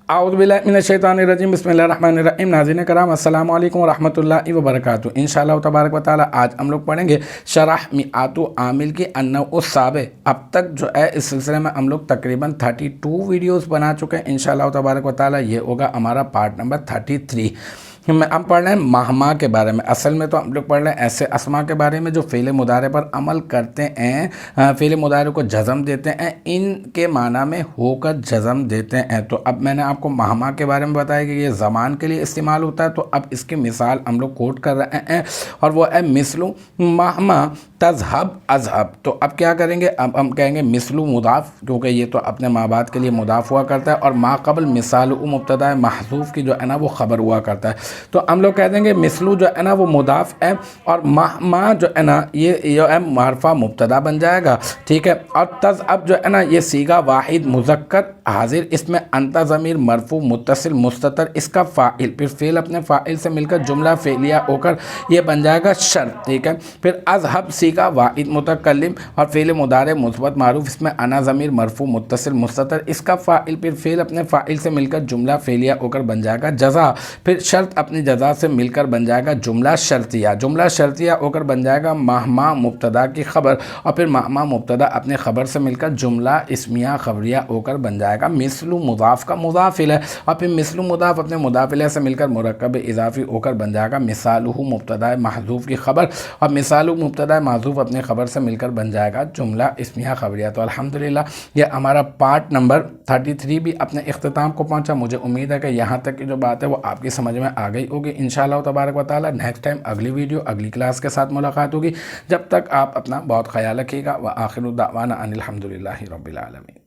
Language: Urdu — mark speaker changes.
Speaker 1: اعوذ باللہ من الشیطان الرجیم بسم اللہ الرحمن الرحیم۔ ناظرین کرام السلام علیکم ورحمۃ اللہ وبرکاتہ۔ انشاءاللہ تبارک و تعالی آج ہم لوگ پڑھیں گے شرح میعات عامل کی النوع السابع۔ اب تک جو ہے اس سلسلے میں ہم لوگ تقریباً 32 ویڈیوز بنا چکے ہیں۔ انشاءاللہ تبارک و تعالی یہ ہوگا ہمارا پارٹ نمبر 33۔ ہم پڑھ رہے ہیں مہما کے بارے میں۔ اصل میں تو ہم لوگ پڑھ رہے ہیں ایسے اسما کے بارے میں جو فعل مضارع پر عمل کرتے ہیں، فعل مضارع کو جزم دیتے ہیں، ان کے معنی میں ہو کر جزم دیتے ہیں۔ تو اب میں نے آپ کو مہما کے بارے میں بتایا کہ یہ زمان کے لیے استعمال ہوتا ہے، تو اب اس کی مثال ہم لوگ کوٹ کر رہے ہیں اور وہ ہے مثل مہما تذهب اذهب۔ تو اب کیا کریں گے، اب ہم کہیں گے مثل مضاف، کیونکہ یہ تو اپنے ما بعد کے لیے مضاف ہوا کرتا ہے، اور ما قبل مثال مبتدا محذوف کی جو ہے نا وہ خبر ہوا کرتا ہے۔ تو ہم لوگ کہہ دیں گے مثلو جو ہے نا وہ مضاف ہے، اور مہما جو ہے نا یہ ہے معرفہ مبتدا بن جائے گا، ٹھیک ہے۔ اور تذهب جو ہے نا یہ صیغہ واحد مذکر حاضر، اس میں انت ضمیر مرفوع متصل مستتر، اس کا فاعل، پھر فعل اپنے فاعل سے مل کر جملہ فعلیہ ہو کر یہ بن جائے گا شرط، ٹھیک ہے۔ پھر اذهب صیغہ واحد متکلم اور فعل مضارع مثبت معروف، اس میں انا ضمیر مرفوع متصل مستتر، اس کا فاعل، پھر فعل اپنے فاعل سے مل کر جملہ فعلیہ ہو کر بن جائے گا جزا، پھر شرط اپنی جزا سے مل کر بن جائے گا جملہ شرطیہ، جملہ شرطیہ ہو کر بن جائے گا مہما مبتدا کی خبر، اور پھر مہما مبتدا اپنے خبر سے مل کر جملہ اسمیہ خبریہ ہو کر بن جائے گا مثل مضاف کا مضاف الیہ، اور پھر مثل مضاف اپنے مضاف الیہ سے مل کر مرکب اضافی ہو کر بن جائے گا مثالہ مبتدا محذوف کی خبر، اور مثال مبتدا محذوف اپنے خبر سے مل کر بن جائے گا جملہ اسمیہ خبریہ۔ تو الحمدللہ یہ ہمارا پارٹ نمبر 33 بھی اپنے اختتام کو پہنچا۔ مجھے امید ہے کہ یہاں تک کی جو بات ہے وہ آپ کی سمجھ میں آ گئی ہوگی۔ انشاءاللہ تبارک و تعالی نیکسٹ ٹائم اگلی ویڈیو اگلی کلاس کے ساتھ ملاقات ہوگی۔ جب تک آپ اپنا بہت خیال رکھیے گا۔ وآخر دعوانا ان الحمدللہ رب العالمین۔